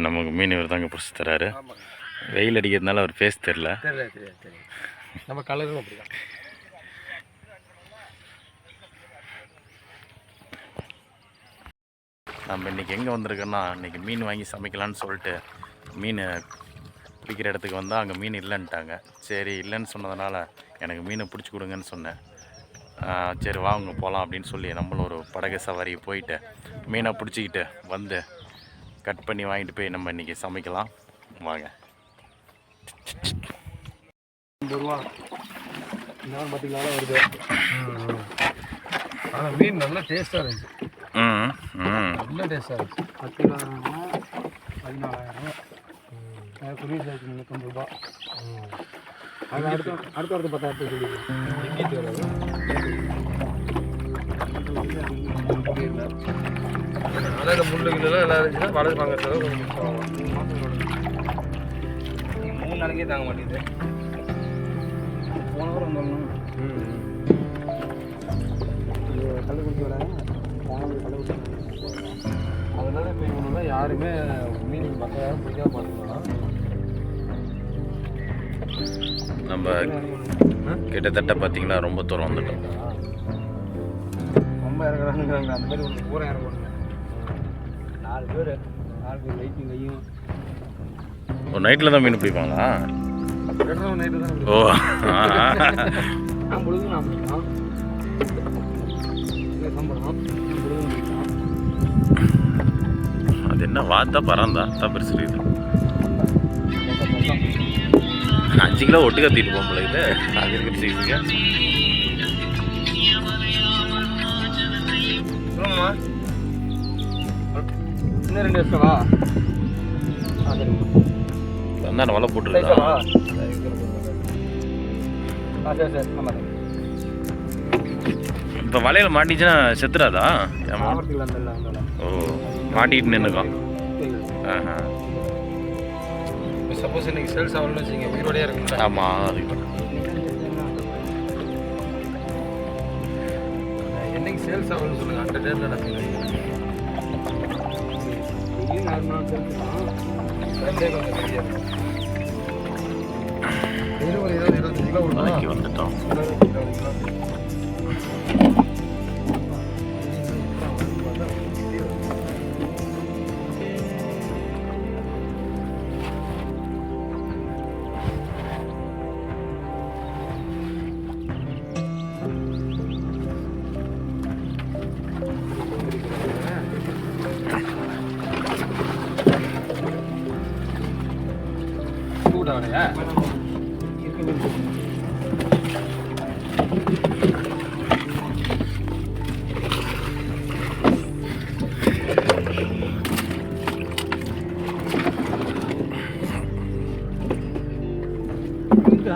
நமக்கு மீன் இவர் தாங்க பிடிச்சி தராரு. வெயில் அடிக்கிறதுனால அவர் ஃபேஸ் தெரியல. நம்ம கலரும் அப்படிதான். நம்ம இன்றைக்கி எங்கே வந்திருக்கோன்னா, இன்றைக்கி மீன் வாங்கி சமைக்கலான்னு சொல்லிட்டு மீன் பிடிக்கிற இடத்துக்கு வந்தால் அங்கே மீன் இல்லைன்ட்டாங்க. சரி இல்லைன்னு சொன்னதுனால எனக்கு மீனை பிடிச்சி கொடுங்கன்னு சொன்னேன். சரி வாங்க போகலாம் அப்படின்னு சொல்லி நம்மளும் ஒரு படகு சவாரி போயிட்டு மீனை பிடிச்சிக்கிட்டு வந்து கட் பண்ணி வாங்கிட்டு போய் நம்ம இன்றைக்கி சமைக்கலாம் வாங்க. 50 ரூபா இந்த பார்த்தீங்களா வருது. ஆனால் மீன் நல்லா டேஸ்ட்டாக இருந்துச்சு. நல்ல டேஸ்ட்டாக இருந்துச்சு. 14,000 குருவி சாய்க்கு 350 ரூபா. அது அடுத்த 10,000 சொல்லிடுவோம். அதாவது முள்ளுகளெல்லாம் எல்லாம் இருந்துச்சுன்னா வளர்ச்சி வாங்க செலவு கொஞ்சம் மிச்சம் 3 நாளைக்கே தாங்க மாட்டேங்குது. போன வாரம் வந்தோம்னா கள்ளக்குறிச்சி வர கள்ளக்குறிச்சி. அதனால இப்போ இவங்கெல்லாம் யாருமே மீன் மற்ற யாரும் பிடிக்காம பார்த்துக்கலாம். நம்ம கிட்டத்தட்ட பார்த்தீங்கன்னா ரொம்ப தூரம் வந்துட்டோம். ரொம்ப இறங்குறாங்க. அந்த மாதிரி ஒரு பூரா இறங்குவாங்க. 4 பேர் லைட்டிங் கையும். ஒரு நைட்டில் தான் மீன் பிடிப்பாங்களா? நைட்டு தான். ஓ நான் பொழுது நான் பிடிக்கலாம். சம்பளம் அது என்ன வாத்தா பறந்தா தான் பெருசு இருக்குது. 5 கிலோ ஒட்டு கத்திட்டு போகும்போது இது அது இருக்கிற சைஸுக்கு. சொல்லுங்கம்மா. இன்னும் 2 வருஷமா வந்தா வலை போட்டுருக்கா. இப்போ வலையில் மாட்டிச்சுன்னா செத்துறாதா? ஓ மாட்டிட்டு நின்றுக்கான். சப்போஸ் இன்னைக்கு சேல்ஸ் ஆகணும்னு வச்சுங்க உயிரோடையே இருக்கு. ஆமாம் அதுக்கு என்னைக்கு சேல்ஸ் ஆகணும்னு சொல்லுங்கள். அந்த டேட்டில் நார்மலாக சேல்ஸ் தான். சண்டே கொஞ்சம் பெரிய ஒரு 20-25 கிலோ நாளைக்கு வந்துட்டோம்.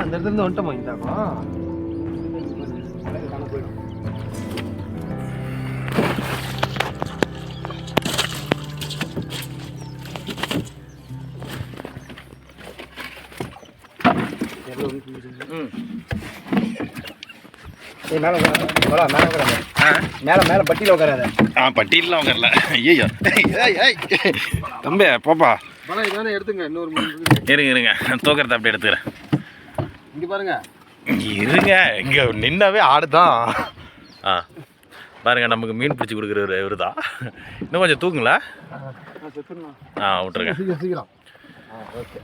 அந்த இடத்துல இருந்து வந்துட்டோமா இந்தாக்கோ. மேல பட்டியில் உட்காராத. பட்டியலாம் உட்காரல. ஐயோ தம்பி போப்பா இதானே எடுத்துங்க. இன்னொரு இருங்க தூக்கறத அப்படி எடுத்துக்கிறேன். இங்கே பாருங்க இருங்க இங்கே நின்னாவே ஆடுதான். பாருங்க நமக்கு மீன் பிடிச்சி கொடுக்குற இவர் தான். இன்னும் கொஞ்சம் தூக்குங்களா? விட்டுருங்க சீக்கிரம். ஓகே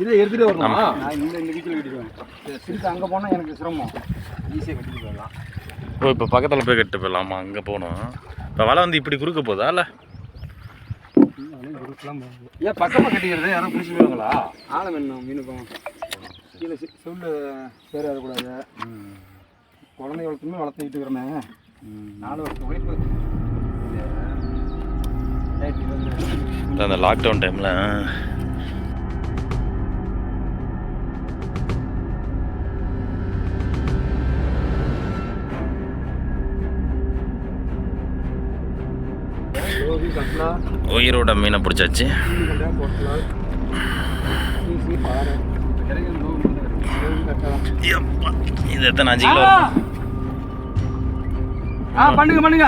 இதை எடுத்துகிட்டு வரணும். நான் இந்த வீட்டில் கட்டிடுவேன். திருப்பி அங்கே போனால் எனக்கு சிரமம். ஈஸியாக கட்டிட்டு போயிடலாம். ஓ இப்போ பக்கத்தில் போய் கட்டிட்டு போயிடலாமா? அங்கே போகணும். இப்போ வலை வந்து இப்படி குறுக்க போதா இல்லை? ஏன் பக்கமாக கட்டிக்கிறது யாரும் பிடிச்சி போயிடுவாங்களா? ஆழம் வேணும் மீனுக்கும். கீழே சொல்லு சேர வரக்கூடாது. குழந்தை வளர்த்துமே வளர்த்துக்கிட்டு இருக்கிறோமே. 4 வருஷம் உழைப்பு. அந்த லாக்டவுன் டைமில் உயிரோட மீனை பிடிச்சாச்சு. இது எத்தனை 5 கிலோ? பண்ணுங்க பண்ணுங்க.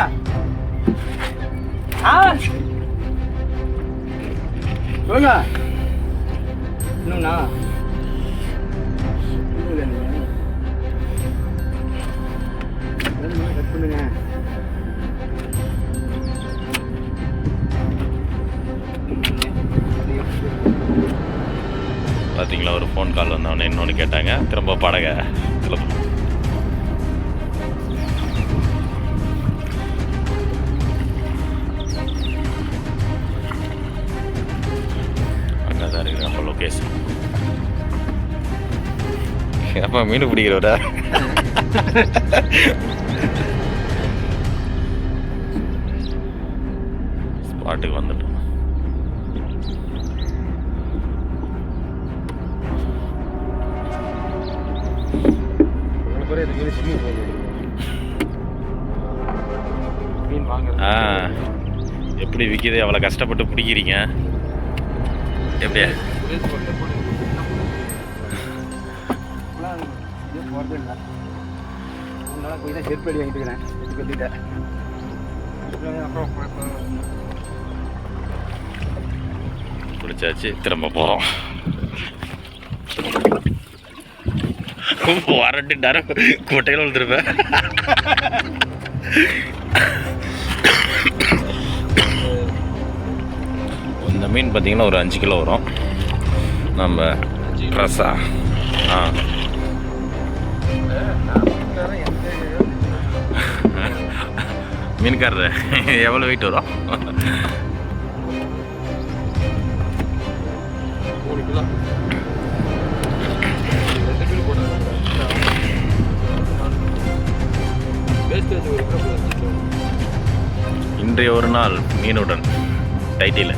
சொல்லுங்க. இன்னும்ண்ணா கட் பண்ணுங்க. பார்த்தீங்களா, ஒரு ஃபோன் கால் வந்தவொடனே இன்னொன்று கேட்டாங்க. திரும்ப படகை கிளம்பும். அங்கே தான் இருக்குது நம்ம லொக்கேஷன். அப்போ மீன் பிடிக்கிறவரா? ஸ்பாட்டுக்கு வந்துட்டோம். எப்படி விற்கிது? அவ்வளோ கஷ்டப்பட்டு பிடிக்கிறீங்க. எப்படியா செருப்படி வாங்கிட்டுக்கிறேன். பிடிச்சாச்சு, திரும்ப போகிறோம். வரட்டு நேரம் கொட்டையில் விழுந்துருப்பேன். இந்த மீன் பார்த்தீங்கன்னா ஒரு 5 கிலோ வரும். நம்ம ரசா மீன்காரர் எவ்வளோ வெயிட் வரும்? 3 கிலோ. இன்றைய ஒரு நாள் மீனுடன் டைட்டில்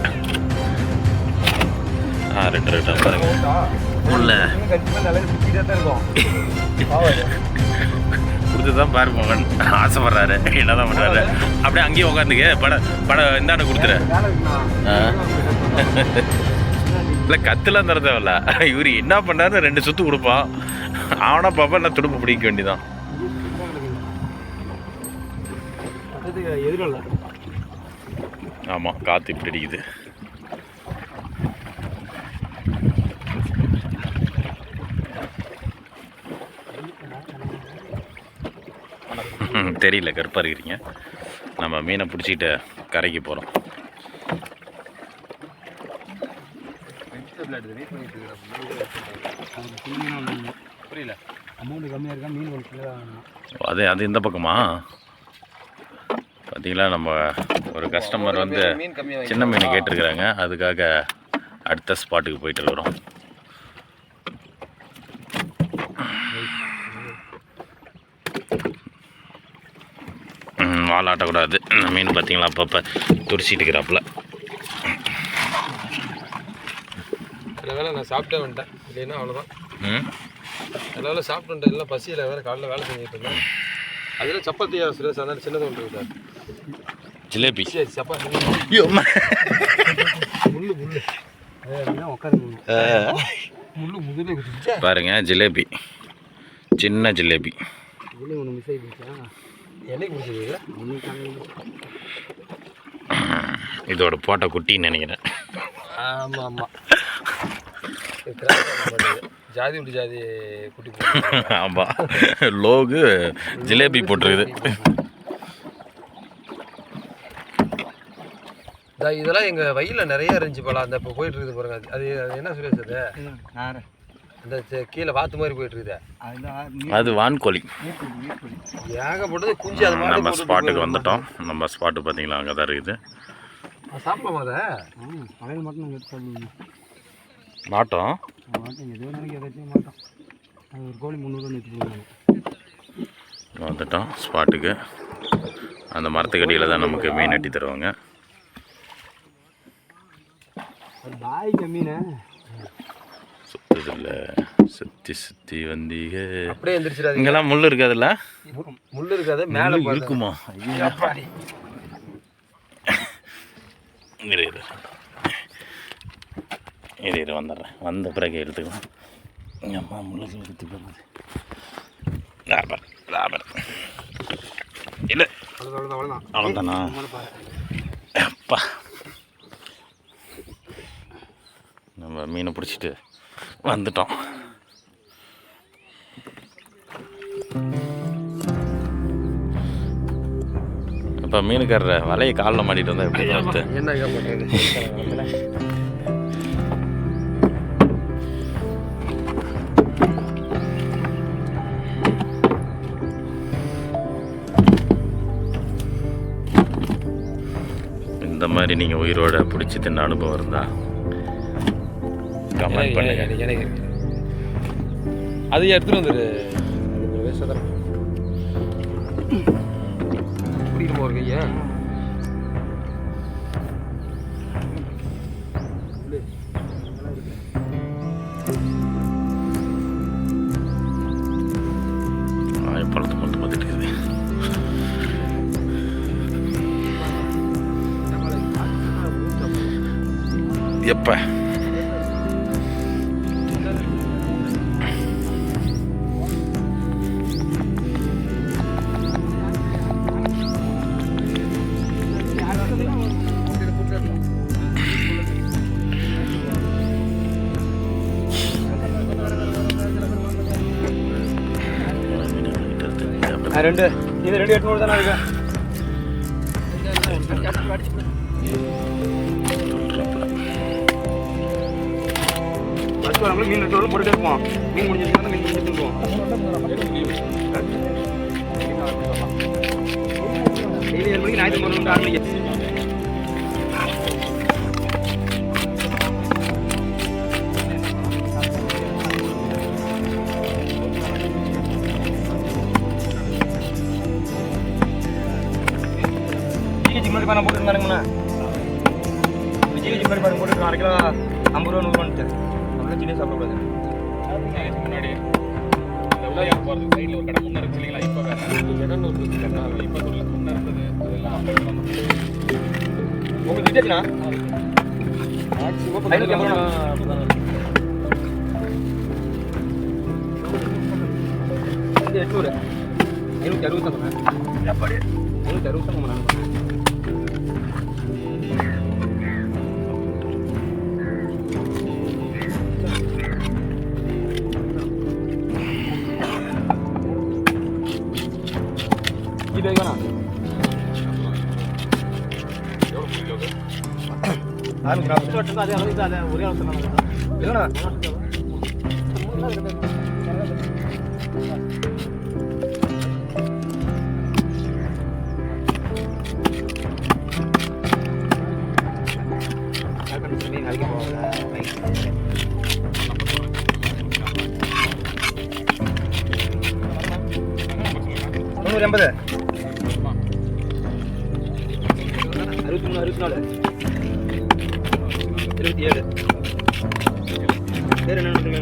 2 பாருங்க உள்ள கொடுத்துதான் பாரு மகன் ஆசைப்படுறாரு. என்னதான் பண்ணுறாரு? அப்படியே அங்கேயே உட்காந்துக்க. படம் இந்தாண்ட கொடுத்துரு. இல்லை கத்துலாம் தர தேவையில்ல. இவர் என்ன பண்ணாரு? 2 சுற்று கொடுப்பான். அவனா பாப்பா என்ன துடுப்பு பிடிக்க வேண்டியதான். ஆமாம், காற்று இப்படி அடிக்குது. தெரியல, கருப்பாக இருக்கிறீங்க. நம்ம மீனை பிடிச்சிட்டு கரைக்கு போகிறோம். புரியல. அமௌண்ட் கம்மியாக இருக்கா? மீன் ஒரு கிலோ. அது இந்த பக்கமா பார்த்தீங்களா, நம்ம ஒரு கஸ்டமர் வந்து சின்ன மீன் கேட்டிருக்கிறாங்க. அதுக்காக அடுத்த ஸ்பாட்டுக்கு போயிட்டு இருக்கிறோம். வாலாட்டக்கூடாது. மீன் பார்த்தீங்களா அப்பப்போ துடிச்சிட்டு இருக்கிறாப்புல. சில வேலை நான் சாப்பிட்டே வந்துட்டேன். இல்லைன்னா அவ்வளோதான். அதனால சாப்பிட்டு வந்துட்டேன். இல்லை பசியில் வேறு காலைல வேலை செஞ்சுட்டு இருந்தேன். அதில் சப்பாத்தி சுரேஷ் அதனால சின்னது ஒன்று சார். ஜிலேபி சப்பாத்தி முள்ளு முள்ளு உட்காந்து முள்ளு முதுலே பாருங்க. ஜிலேபி, சின்ன ஜிலேபி. ஒன்று மிஸ் ஆகிடுச்சா? என்னைக்கு பிடிச்சது? இதோட போட்ட குட்டின்னு நினைக்கிறேன். ஆமாம் ஆமாம். ஜாதி விட்டு ஜாதி குட்டி. ஆமாம், லோகு ஜிலேபி போட்டிருக்குது. இதெல்லாம் எங்கள் வயலில் நிறைய இருந்துச்சு போல. அந்த இப்போ போயிட்டு இருக்குது பாருங்க. அது என்ன சுரேஷ்? அது அந்த கீழே வாத்து மாதிரி போயிட்டு இருக்குது. அது வான்கோழி. ஏகப்பட்டது குஞ்சு. அது மாதிரி நம்ம ஸ்பாட்டுக்கு வந்துட்டோம். நம்ம ஸ்பாட்டு பார்த்தீங்களா அங்கே தான் இருக்குது. சாப்பிடலாமா? அதை பழைய மட்டும் நாங்கள் எடுத்து சாப்பிடுவோம். மாட்டோம் எதோ நாளைக்கு எதாச்சும் மாட்டோம். அது ஒரு கோழி 300 எடுத்து போடுவாங்க. வந்துட்டோம் ஸ்பாட்டுக்கு. அந்த மரத்துக்கடியில் தான் நமக்கு மீன் வெட்டி தருவாங்க. பாய்க்கு மீன் சுத்ததில்ல, சுற்றி சுற்றி வந்தீங்க. அப்படியே எந்திரிச்சிடாது. இங்கெல்லாம் முள் இருக்காதுல்ல? முள் இருக்காது. மேலே இருக்குமா? இரு வந்துடுறேன். வந்த பிறகு எடுத்துக்கலாம். அம்மா முள்ளைகள் குத்தி போடுறது லாபர் லாபர் இல்லை அவ்வளோதானா அப்பா நம்ம மீனை பிடிச்சிட்டு வந்துட்டோம். இப்போ மீனுக்காரர் வலையை காலில் மாட்டிட்டு வந்தா எப்படி பார்த்து இந்த மாதிரி நீங்கள் உயிரோட பிடிச்சி தின்ன அனுபவம் இருந்தா கமெண்ட் பண்ணுங்க. அது எடுத்துட்டு வந்துரு பிடிக்கணும் ஒரு கையா பழத்தை மட்டும் பார்த்துட்டு இருக்குது. எப்ப ரெண்டு இது 2,800 தானே இருக்கு. ஃபஸ்ட்டு வரவங்களுக்கு மீன் 2 போட்டுட்டே இருப்போம். மீன் முடிஞ்சிருக்கா மீன் முடிஞ்சிட்டு இருப்போம். டெய்லி 7 மணிக்கு ஞாயிற்றுக்கிழமை 6 மணிக்கு ஜிம்மடி பானை போட்டுருந்தானுங்கண்ணா. விஜய் ஜிம்மடி பானை போட்டு 1/2 கிலோ 50 ரூபா 100 ரூபான்ட்டு அவ்வளோ சின்ன சாப்பிடக்கூடாது. முன்னாடி போகிறது சைடில் ஒரு கடை முன்னே இருக்கு இல்லைங்களா? இப்போ வேறு இப்போ சொல்ல முன்னே இருந்தது அதெல்லாம் உங்களுக்கு விஜய்ண்ணா 800 560 தான் எப்படி 560 தான் பண்ணாங்க. இது வேணா அதே ஒரே அவசரம் இல்லைண்ணா. நாளைக்கு போவாங்க 380 63 64 77 வேறு என்ன சொல்லுங்க?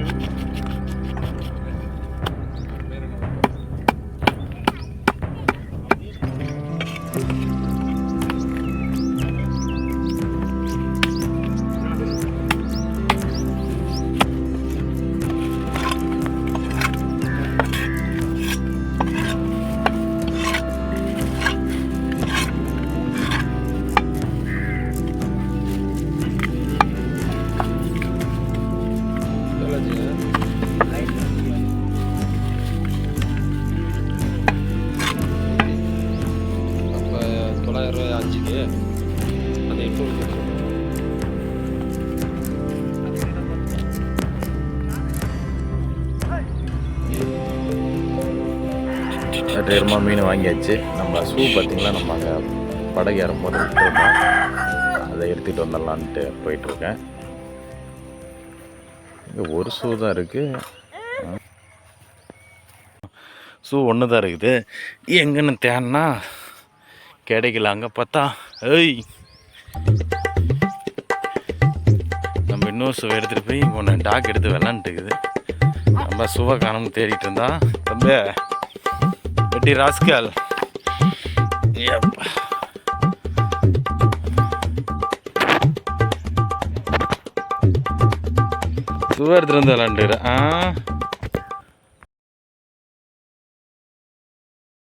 அப்போ 900 ரூபாய் ஆச்சுக்கு அது 800 வெற்றிகரமாக மீன் வாங்கியாச்சு. நம்ம ஷூ பார்த்திங்களா, நம்ம அங்கே படகு ஏறும்போது விட்டுருக்கோம். அதை எடுத்துகிட்டு வந்துடலான்ட்டு போயிட்டுருக்கேன். இங்கே ஒரு ஷூ தான் இருக்குது. ஷூ ஒன்று தான் இருக்குது. எங்கன்னு தேன்னா கிடைக்கல. அங்கே பார்த்தா ஏய் நம்ம இன்னொரு ஷூ எடுத்துகிட்டு போய் ஒன்று டாக் எடுத்து விளாண்டுக்குது. நம்ம ஷூவை காணாமல் தேடிட்டு இருந்தா தம்பி வெட்டி ராஸ்கல் ஷூவை எடுத்துகிட்டு வந்து விளாண்டுக்கிறேன்.